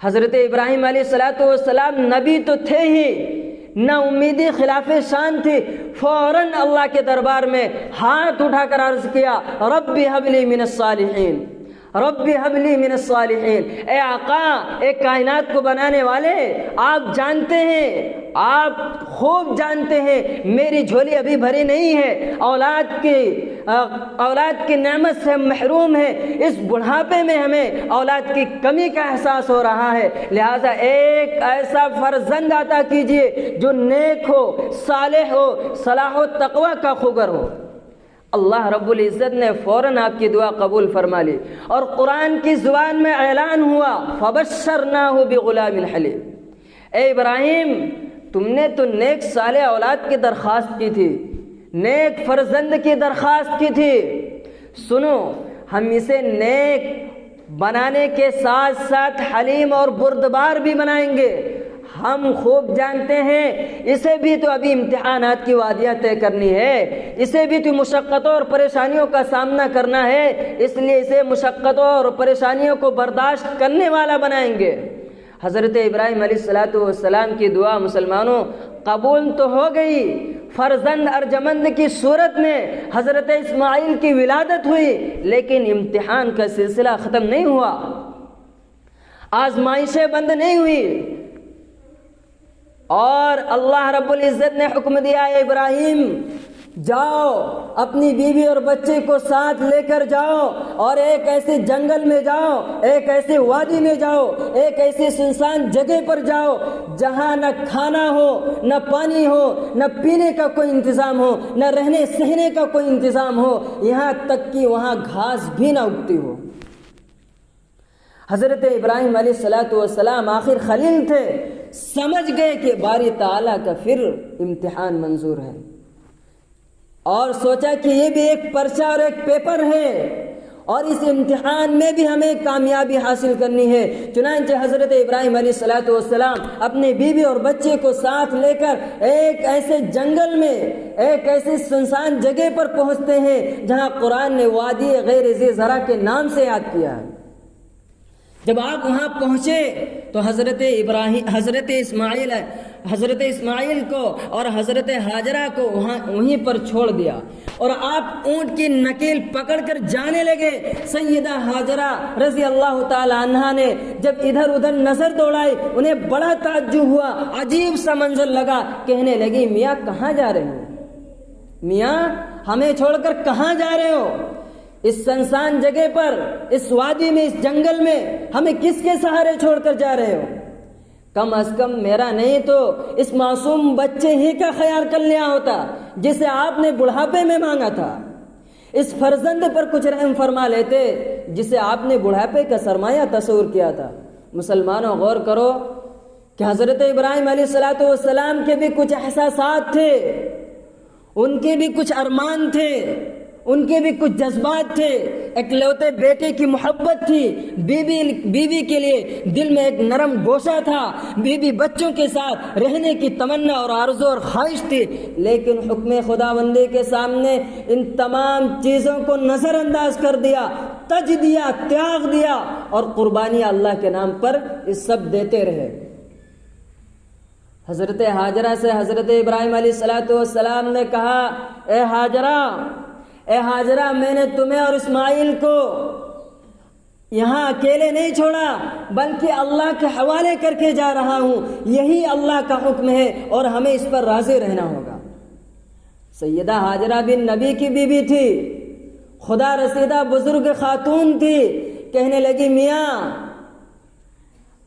حضرت ابراہیم علیہ السلام نبی تو تھے ہی، نا امیدی خلاف شان تھی، فوراً اللہ کے دربار میں ہاتھ اٹھا کر عرض کیا رب هب لی من الصالحین، رب هب لی من الصالحین۔ اے آقا، اے کائنات کو بنانے والے، آپ جانتے ہیں، آپ خوب جانتے ہیں میری جھولی ابھی بھری نہیں ہے، اولاد کی نعمت سے ہم محروم ہیں، اس بڑھاپے میں ہمیں اولاد کی کمی کا احساس ہو رہا ہے، لہٰذا ایک ایسا فرزند عطا کیجئے جو نیک ہو، صالح ہو، صلاح و تقوی کا خوگر ہو۔ اللہ رب العزت نے فوراً آپ کی دعا قبول فرما لی، اور قرآن کی زبان میں اعلان ہوا فبشرناہ بغلام حلیم۔ اے ابراہیم، تم نے تو نیک صالح اولاد کی درخواست کی تھی، نیک فرزند کی درخواست کی تھی، سنو، ہم اسے نیک بنانے کے ساتھ ساتھ حلیم اور بردبار بھی بنائیں گے۔ ہم خوب جانتے ہیں اسے بھی تو ابھی امتحانات کی وادیاں طے کرنی ہے، اسے بھی تو مشقتوں اور پریشانیوں کا سامنا کرنا ہے، اس لیے اسے مشقتوں اور پریشانیوں کو برداشت کرنے والا بنائیں گے۔ حضرت ابراہیم علیہ السلام کی دعا مسلمانوں قبول تو ہو گئی، فرزند ارجمند کی صورت میں حضرت اسماعیل کی ولادت ہوئی، لیکن امتحان کا سلسلہ ختم نہیں ہوا، آزمائشیں بند نہیں ہوئی، اور اللہ رب العزت نے حکم دیا ہے ابراہیم جاؤ، اپنی بیوی اور بچے کو ساتھ لے کر جاؤ، اور ایک ایسے جنگل میں جاؤ، ایک ایسے وادی میں جاؤ، ایک ایسی سنسان جگہ پر جاؤ جہاں نہ کھانا ہو، نہ پانی ہو، نہ پینے کا کوئی انتظام ہو، نہ رہنے سہنے کا کوئی انتظام ہو، یہاں تک کہ وہاں گھاس بھی نہ اگتی ہو۔ حضرت ابراہیم علیہ السلام آخر خلیل تھے، سمجھ گئے کہ باری تعالیٰ کا پھر امتحان منظور ہے، اور سوچا کہ یہ بھی ایک پرچہ اور ایک پیپر ہے، اور اس امتحان میں بھی ہمیں کامیابی حاصل کرنی ہے۔ چنانچہ حضرت ابراہیم علیہ السلام اپنے بیوی اور بچے کو ساتھ لے کر ایک ایسے جنگل میں، ایک ایسے سنسان جگہ پر پہنچتے ہیں جہاں قرآن نے وادی غیر ذی زرع کے نام سے یاد کیا ہے۔ جب آپ وہاں پہنچے تو حضرت اسماعیل کو اور حضرت ہاجرہ کو وہیں پر چھوڑ دیا، اور آپ اونٹ کی نکیل پکڑ کر جانے لگے۔ سیدہ ہاجرہ رضی اللہ تعالی عنہا نے جب ادھر ادھر نظر دوڑائی، انہیں بڑا تعجب ہوا، عجیب سا منظر لگا، کہنے لگی میاں کہاں جا رہے ہو؟ میاں ہمیں چھوڑ کر کہاں جا رہے ہو؟ اس سنسان جگہ پر، اس وادی میں، اس جنگل میں ہمیں کس کے سہارے چھوڑ کر جا رہے ہو؟ کم از کم میرا نہیں تو اس معصوم بچے ہی کا خیال کر لیا ہوتا جسے آپ نے بڑھاپے میں مانگا تھا، اس فرزند پر کچھ رحم فرما لیتے جسے آپ نے بڑھاپے کا سرمایہ تصور کیا تھا۔ مسلمانوں غور کرو کہ حضرت ابراہیم علیہ السلام کے بھی کچھ احساسات تھے، ان کے بھی کچھ ارمان تھے، ان کے بھی کچھ جذبات تھے، اکلوتے بیٹے کی محبت تھی، بیوی کے لیے دل میں ایک نرم گوشہ تھا، بیوی بچوں کے ساتھ رہنے کی تمنا اور آرزو اور خواہش تھی، لیکن حکم خداوندی کے سامنے ان تمام چیزوں کو نظر انداز کر دیا، تج دیا، تیاگ دیا، اور قربانیاں اللہ کے نام پر اس سب دیتے رہے۔ حضرت ہاجرہ سے حضرت ابراہیم علیہ السلام نے کہا اے ہاجرہ میں نے تمہیں اور اسماعیل کو یہاں اکیلے نہیں چھوڑا بلکہ اللہ کے حوالے کر کے جا رہا ہوں، یہی اللہ کا حکم ہے اور ہمیں اس پر راضی رہنا ہوگا۔ سیدہ ہاجرہ بن نبی کی بیوی تھی، خدا رسیدہ بزرگ خاتون تھی، کہنے لگی میاں،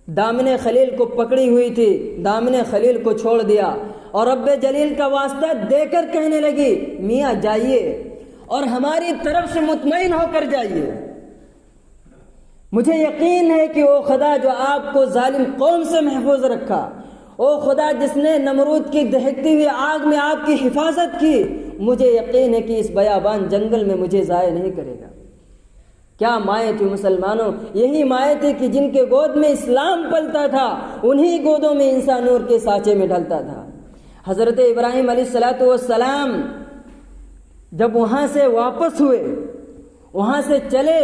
دامن خلیل کو پکڑی ہوئی تھی، دامن خلیل کو چھوڑ دیا اور رب جلیل کا واسطہ دے کر کہنے لگی میاں جائیے اور ہماری طرف سے مطمئن ہو کر جائیے، مجھے یقین ہے کہ وہ خدا جو آپ کو ظالم قوم سے محفوظ رکھا، وہ خدا جس نے نمرود کی دہکتی ہوئی آگ میں آپ کی حفاظت کی، مجھے یقین ہے کہ اس بیابان جنگل میں مجھے ضائع نہیں کرے گا۔ کیا مائیں تھی مسلمانوں، یہی مائیں تھی کہ جن کے گود میں اسلام پلتا تھا، انہی گودوں میں انسان نور کے سانچے میں ڈھلتا تھا۔ حضرت ابراہیم علیہ السلام جب وہاں سے واپس ہوئے، وہاں سے چلے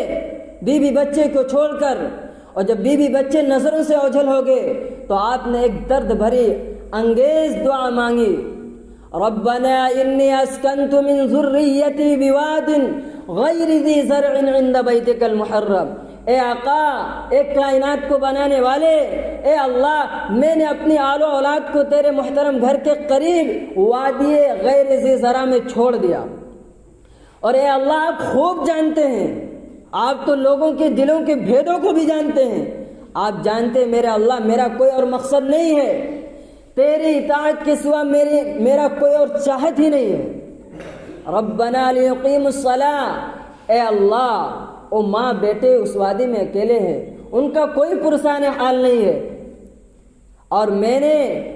بیوی بچے کو چھوڑ کر، اور جب بیوی بچے نظروں سے اوجھل ہو گئے تو آپ نے ایک درد بھری انگیز دعا مانگی، ربنا انی اسکنت من ذریتی بواد غیر ذی زرع عند بیتک المحرم، اے آقا، ایک کائنات کو بنانے والے، اے اللہ، میں نے اپنی آل و اولاد کو تیرے محترم گھر کے قریب وادی غیر ذی زرع میں چھوڑ دیا، اور اے اللہ آپ خوب جانتے ہیں، آپ تو لوگوں کے دلوں کے بھیدوں کو بھی جانتے ہیں، آپ جانتے ہیں میرے اللہ میرا کوئی اور مقصد نہیں ہے، تیری اطاعت کے سوا میرا کوئی اور چاہت ہی نہیں ہے، ربنا لیقیموا الصلاۃ، اے اللہ وہ ماں بیٹے اس وادی میں اکیلے ہیں، ان کا کوئی پرسان حال نہیں ہے، اور میں نے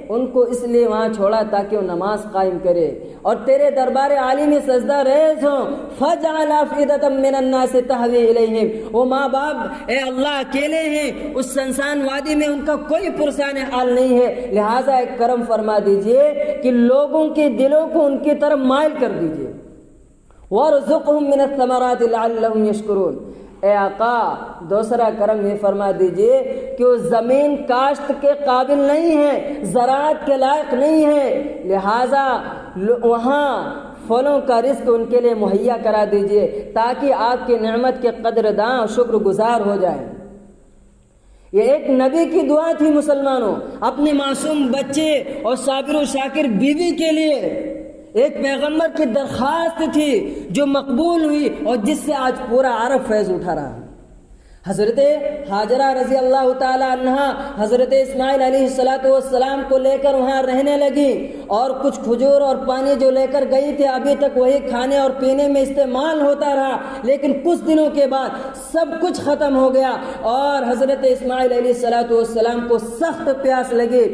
ان کو اس لیے وہاں چھوڑا تاکہ وہ نماز قائم کرے اور تیرے دربار عالی میں سجدہ ریز ہوں، فَجْعَلْ أَفْئِدَةً مِّنَ النَّاسِ تَهْوِي إِلَيْهِمْ، وہ ماں باپ اے اللہ اکیلے ہیں اس سنسان وادی میں، ان کا کوئی پرسان حال نہیں ہے، لہٰذا ایک کرم فرما دیجئے کہ لوگوں کے دلوں کو ان کی طرف مائل کر دیجئے، وَارْزُقْهُم مِّنَ الثَّمَرَاتِ لَعَلَّهُمْ يَشْكُرُونَ، اے آقا دوسرا کرم یہ فرما دیجئے کہ وہ زمین کاشت کے قابل نہیں ہے، زراعت کے لائق نہیں ہے، لہٰذا وہاں پھلوں کا رزق ان کے لیے مہیا کرا دیجئے تاکہ آپ کی نعمت کے قدرداں اور شکر گزار ہو جائیں۔ یہ ایک نبی کی دعا تھی مسلمانوں، اپنے معصوم بچے اور صابر و شاکر بیوی کے لیے، ایک پیغمبر کی درخواست تھی جو مقبول ہوئی اور جس سے آج پورا عرب فیض اٹھا رہا ہے۔ حضرت ہاجرہ رضی اللہ تعالی عنہا حضرت اسماعیل علیہ السلام کو لے کر وہاں رہنے لگی، اور کچھ کھجور اور پانی جو لے کر گئی تھی ابھی تک وہی کھانے اور پینے میں استعمال ہوتا رہا، لیکن کچھ دنوں کے بعد سب کچھ ختم ہو گیا اور حضرت اسماعیل علیہ السلام کو سخت پیاس لگی۔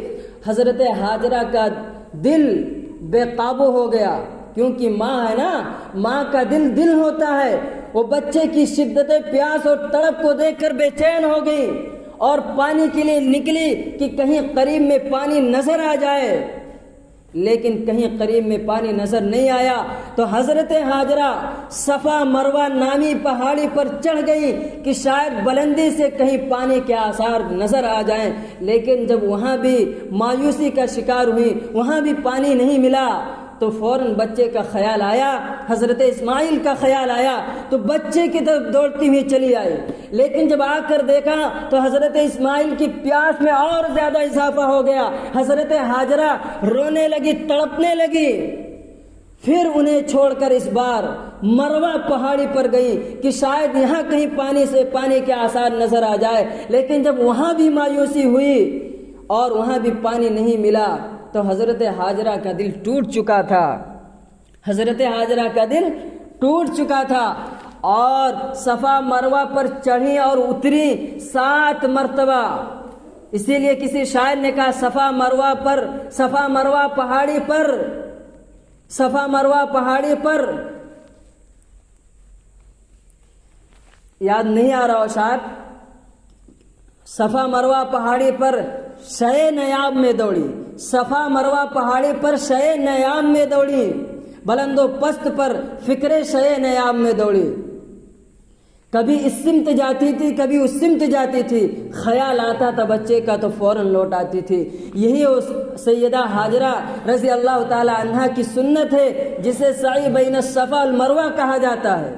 حضرت ہاجرہ کا دل بے قابو ہو گیا، کیونکہ ماں ہے نا، ماں کا دل ہوتا ہے، وہ بچے کی شدت پیاس اور تڑپ کو دیکھ کر بے چین ہو گئی اور پانی کے لیے نکلی کہ کہیں قریب میں پانی نظر آ جائے، لیکن کہیں قریب میں پانی نظر نہیں آیا تو حضرت ہاجرہ صفا مروہ نامی پہاڑی پر چڑھ گئی کہ شاید بلندی سے کہیں پانی کے آثار نظر آ جائیں، لیکن جب وہاں بھی مایوسی کا شکار ہوئی، وہاں بھی پانی نہیں ملا تو فوراً بچے کا خیال آیا، حضرت اسماعیل کا خیال آیا تو بچے کی طرف دوڑتی ہوئی چلی آئی، لیکن جب آ کر دیکھا تو حضرت اسماعیل کی پیاس میں اور زیادہ اضافہ ہو گیا، حضرت ہاجرہ رونے لگی، تڑپنے لگی، پھر انہیں چھوڑ کر اس بار مروہ پہاڑی پر گئی کہ شاید یہاں کہیں پانی کے آثار نظر آ جائے، لیکن جب وہاں بھی مایوسی ہوئی اور وہاں بھی پانی نہیں ملا تو حضرت ہاجرہ کا دل ٹوٹ چکا تھا، حضرت ہاجرہ کا دل ٹوٹ چکا تھا اور صفا مروہ پر چڑھی اور اتری 7 مرتبہ۔ اسی لیے کسی شاعر نے کہا صفا مروہ پہاڑی پر یاد نہیں آ رہا شاید، صفا مروہ پہاڑی پر شے نیاب میں دوڑی، صفا مروہ پہاڑی پر شے نیاب میں دوڑی، بلند و پست پر فکر شے نیاب میں دوڑی، کبھی اس سمت جاتی تھی کبھی اس سمت جاتی تھی، خیال آتا تھا بچے کا تو فوراً لوٹ آتی تھی۔ یہی اس سیدہ ہاجرہ رضی اللہ تعالی عنہا کی سنت ہے جسے سعی بین الصفا والمروہ کہا جاتا ہے۔